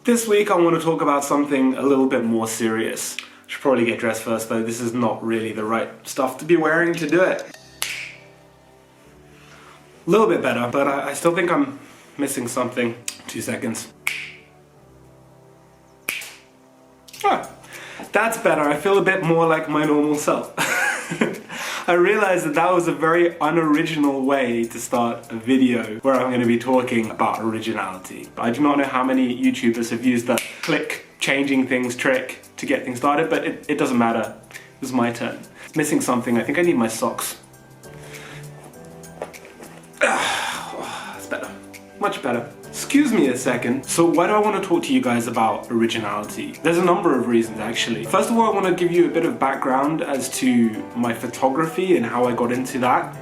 This week I want to talk about something a little bit more serious. Should probably get dressed first though, this is not really the right stuff to be wearing to do it. A little bit better, but I still think I'm missing something. 2 seconds. Ah, that's better. I feel a bit more like my normal self. I realized that that was a very unoriginal way to start a video where I'm going to be talking about originality. I do not know how many YouTubers have used the click changing things trick to get things started, but it doesn't matter. This is my turn. Missing something. I think I need my socks. That's better. Much better. Excuse me a second. So why do I want to talk to you guys about originality? There's a number of reasons actually. First of all, I want to give you a bit of background as to my photography and how I got into that,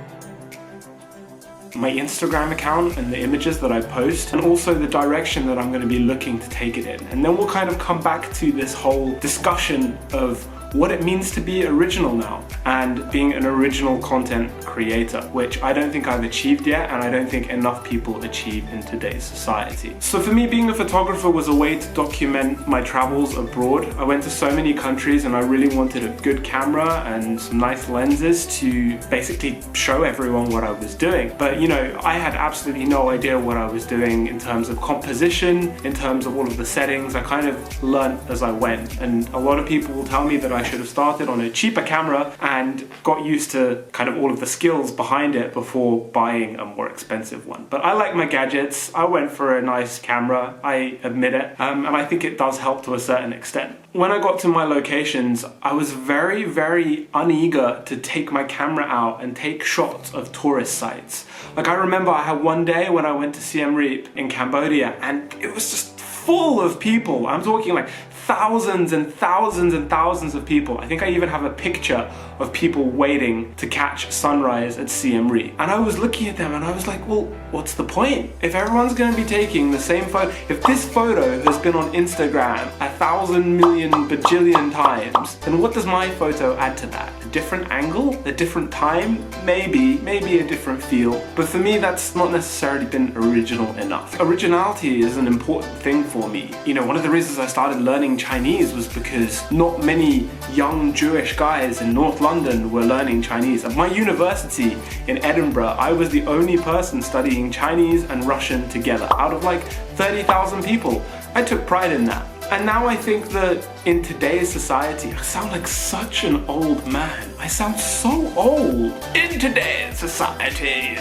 my Instagram account and the images that I post, and also the direction that I'm going to be looking to take it in. And then we'll kind of come back to this whole discussion of what it means to be original now and being an original content creator, which I don't think I've achieved yet, and I don't think enough people achieve in today's society. So for me, being a photographer was a way to document my travels abroad. I went to so many countries and I really wanted a good camera and some nice lenses to basically show everyone what I was doing. But you know, I had absolutely no idea what I was doing in terms of composition, in terms of all of the settings. I kind of learned as I went, and a lot of people will tell me that I should have started on a cheaper camera and got used to kind of all of the skills behind it before buying a more expensive one. But I like my gadgets. I went for a nice camera, I admit it, and I think it does help to a certain extent. When I got to my locations, I was very, very uneager to take my camera out and take shots of tourist sites. Like I remember I had one day when I went to Siem Reap in Cambodia and it was just full of people. I'm talking like thousands and thousands and thousands of people. I think I even have a picture of people waiting to catch sunrise at Siem Reap. And I was looking at them and I was like, well, what's the point? If everyone's going to be taking the same photo, if this photo has been on Instagram 1,000 million bajillion times, then what does my photo add to that? A different angle? A different time? Maybe a different feel. But for me, that's not necessarily been original enough. Originality is an important thing for me. You know, one of the reasons I started learning Chinese was because not many young Jewish guys in North London were learning Chinese. At my university in Edinburgh, I was the only person studying Chinese and Russian together out of like 30,000 people. I took pride in that. And now I think that in today's society, I sound like such an old man. I sound so old. In today's society,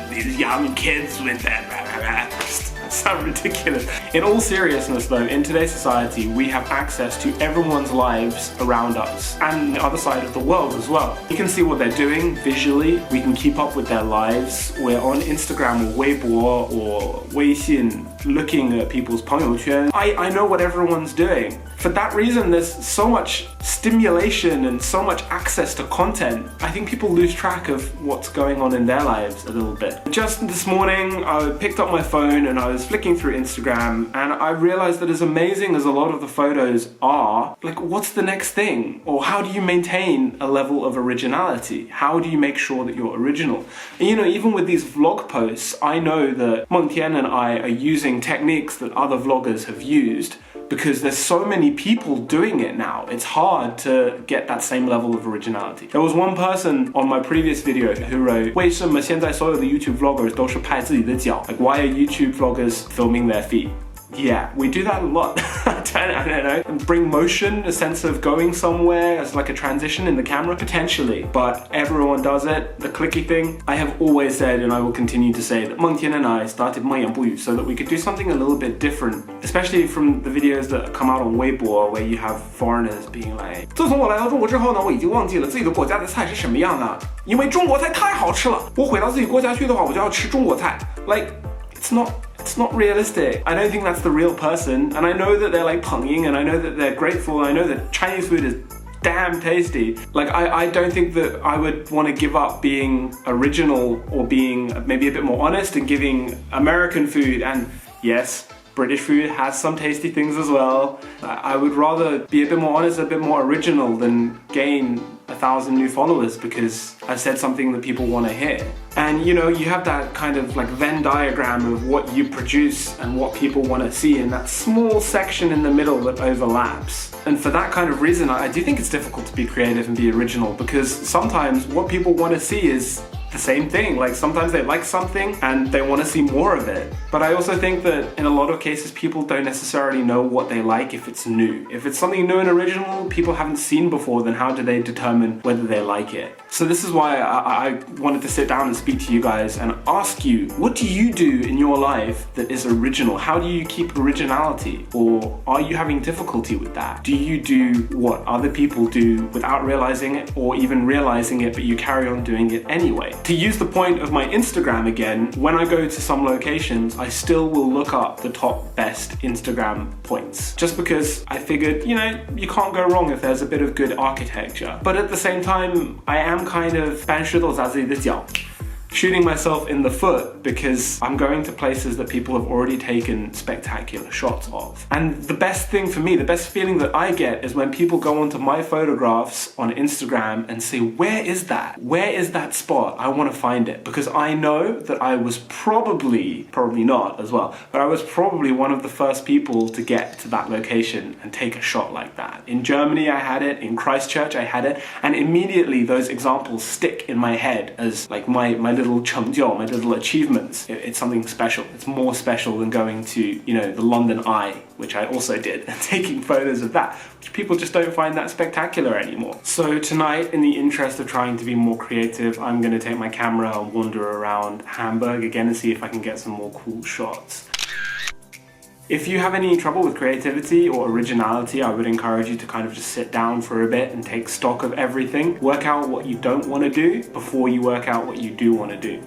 these young kids with their... sound ridiculous. In all seriousness though, in today's society, we have access to everyone's lives around us and the other side of the world as well. We can see what they're doing visually, we can keep up with their lives. We're on Instagram or Weibo or Weixin looking at people's 朋友圈. I know what everyone's doing. For that reason, there's so much stimulation and so much access to content. I think people lose track of what's going on in their lives a little bit. Just this morning, I picked up my phone and I was flicking through Instagram and I realized that as amazing as a lot of the photos are, like what's the next thing? Or how do you maintain a level of originality? How do you make sure that you're original? And you know, even with these vlog posts, I know that Meng Tian and I are using techniques that other vloggers have used because there's so many people doing it now. It's hard to get that same level of originality. There was one person on my previous video who wrote, 为什么现在所有的 YouTube vloggers 都是拍自己的脚? Like, why are YouTube vloggers filming their feet? Yeah, we do that a lot. I don't know. Bring motion, a sense of going somewhere as like a transition in the camera, potentially. But everyone does it, the clicky thing. I have always said, and I will continue to say, that Meng Tian and I started 孟言布语 so that we could do something a little bit different, especially from the videos that come out on Weibo where you have foreigners being like, 自从我来到中国之后呢，我已经忘记了自己的国家的菜是什么样的，因为中国菜太好吃了。我回到自己国家去的话，我就要吃中国菜。Like, it's not realistic. I don't think that's the real person. And I know that they're like penging and I know that they're grateful. And I know that Chinese food is damn tasty. Like I don't think that I would want to give up being original or being maybe a bit more honest and giving American food, and yes, British food has some tasty things as well. I would rather be a bit more honest, a bit more original than gain 1,000 new followers because I said something that people want to hear. And you know, you have that kind of like Venn diagram of what you produce and what people want to see, and that small section in the middle that overlaps. And for that kind of reason, I do think it's difficult to be creative and be original, because sometimes what people want to see is the same thing. Like sometimes they like something and they want to see more of it. But I also think that in a lot of cases people don't necessarily know what they like if it's new. If it's something new and original people haven't seen before, then how do they determine whether they like it? So this is why I wanted to sit down and speak to you guys and ask you, what do you do in your life that is original? How do you keep originality? Or are you having difficulty with that? Do you do what other people do without realizing it, or even realizing it but you carry on doing it anyway? To use the point of my Instagram again, when I go to some locations, I still will look up the top best Instagram points. Just because I figured, you know, you can't go wrong if there's a bit of good architecture. But at the same time, I am kind of shooting myself in the foot, because I'm going to places that people have already taken spectacular shots of. And the best thing for me, the best feeling that I get is when people go onto my photographs on Instagram and say, where is that? Where is that spot? I want to find it. Because I know that I was probably not as well, but I was probably one of the first people to get to that location and take a shot like that. In Germany I had it, in Christchurch I had it, and immediately those examples stick in my head as like my little成就, my little achievements. It's something special. It's more special than going to, you know, the London Eye, which I also did, and taking photos of that, which people just don't find that spectacular anymore. So tonight, in the interest of trying to be more creative, I'm going to take my camera and wander around Hamburg again and see if I can get some more cool shots. If you have any trouble with creativity or originality, I would encourage you to kind of just sit down for a bit and take stock of everything. Work out what you don't want to do before you work out what you do want to do.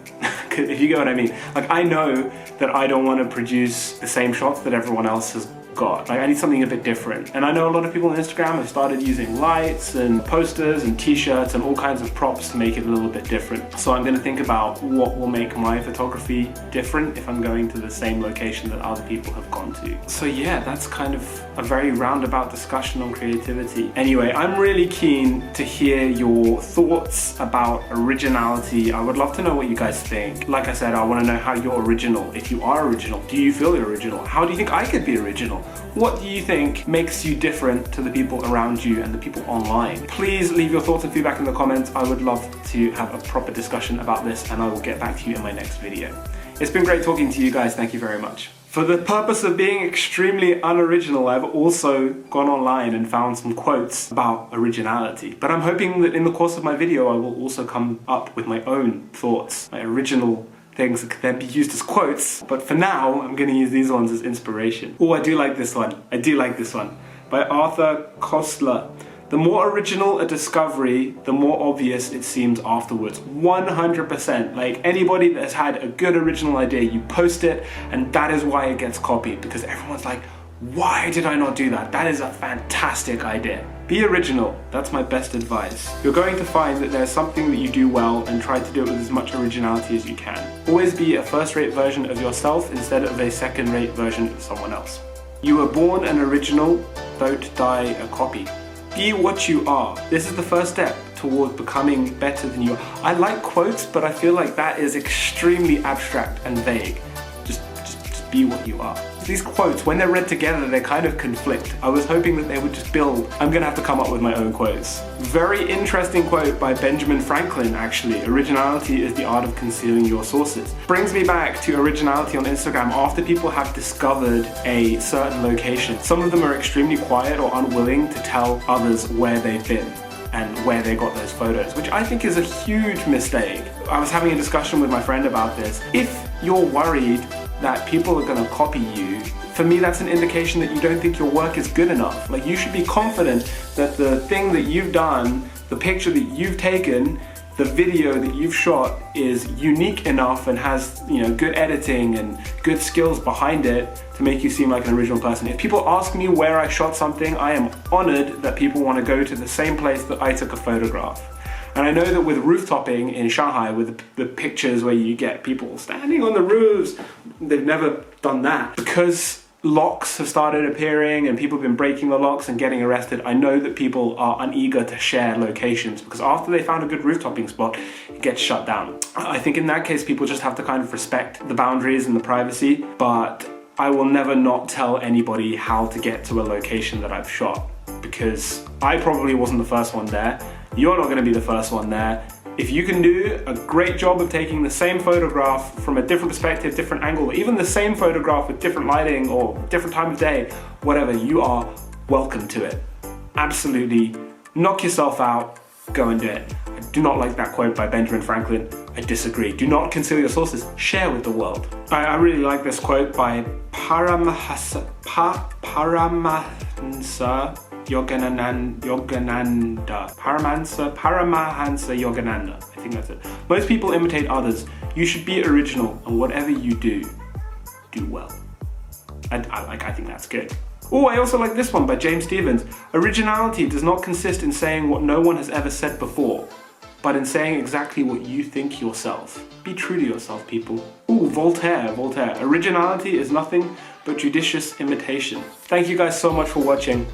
If you get what I mean. Like, I know that I don't want to produce the same shots that everyone else has got. Like, I need something a bit different. And I know a lot of people on Instagram have started using lights and posters and t-shirts and all kinds of props to make it a little bit different. So I'm going to think about what will make my photography different if I'm going to the same location that other people have gone to. So yeah, that's kind of a very roundabout discussion on creativity. Anyway, I'm really keen to hear your thoughts about originality. I would love to know what you guys think. Like I said, I want to know how you're original. If you are original, do you feel you're original? How do you think I could be original? What do you think makes you different to the people around you and the people online? Please leave your thoughts and feedback in the comments. I would love to have a proper discussion about this, and I will get back to you in my next video. It's been great talking to you guys. Thank you very much. For the purpose of being extremely unoriginal, I've also gone online and found some quotes about originality. But I'm hoping that in the course of my video, I will also come up with my own thoughts, my original things that can then be used as quotes. But for now, I'm going to use these ones as inspiration. Oh, I do like this one. I do like this one. By Arthur Koestler. The more original a discovery, the more obvious it seems afterwards. 100%. Like, anybody that's had a good original idea, you post it, and that is why it gets copied, because everyone's like, why did I not do that? That is a fantastic idea. Be original. That's my best advice. You're going to find that there's something that you do well, and try to do it with as much originality as you can. Always be a first-rate version of yourself instead of a second-rate version of someone else. You were born an original, don't die a copy. Be what you are. This is the first step toward becoming better than you are. I like quotes, but I feel like that is extremely abstract and vague. Just be what you are. These quotes, when they're read together, they kind of conflict. I was hoping that they would just build. I'm gonna have to come up with my own quotes. Very interesting quote by Benjamin Franklin, actually. Originality is the art of concealing your sources. Brings me back to originality on Instagram after people have discovered a certain location. Some of them are extremely quiet or unwilling to tell others where they've been and where they got those photos, which I think is a huge mistake. I was having a discussion with my friend about this. If you're worried that people are gonna copy you, for me that's an indication that you don't think your work is good enough. Like, you should be confident that the thing that you've done, the picture that you've taken, the video that you've shot is unique enough and has, you know, good editing and good skills behind it to make you seem like an original person. If people ask me where I shot something, I am honored that people want to go to the same place that I took a photograph. And I know that with rooftoping in Shanghai, with the pictures where you get people standing on the roofs, they've never done that. Because locks have started appearing and people have been breaking the locks and getting arrested, I know that people are uneager to share locations because after they found a good rooftoping spot, it gets shut down. I think in that case, people just have to kind of respect the boundaries and the privacy, but I will never not tell anybody how to get to a location that I've shot because I probably wasn't the first one there. You're not going to be the first one there. If you can do a great job of taking the same photograph from a different perspective, different angle, or even the same photograph with different lighting or different time of day, whatever, you are welcome to it. Absolutely knock yourself out, go and do it. I do not like that quote by Benjamin Franklin. I disagree. Do not conceal your sources, share with the world. I really like this quote by Paramahansa Yogananda. Paramahansa Yogananda. I think that's it. Most people imitate others. You should be original, and whatever you do well. I think that's good. Oh, I also like this one by James Stevens. Originality does not consist in saying what no one has ever said before, but in saying exactly what you think yourself. Be true to yourself, people. Ooh, Voltaire. Originality is nothing but judicious imitation. Thank you guys so much for watching.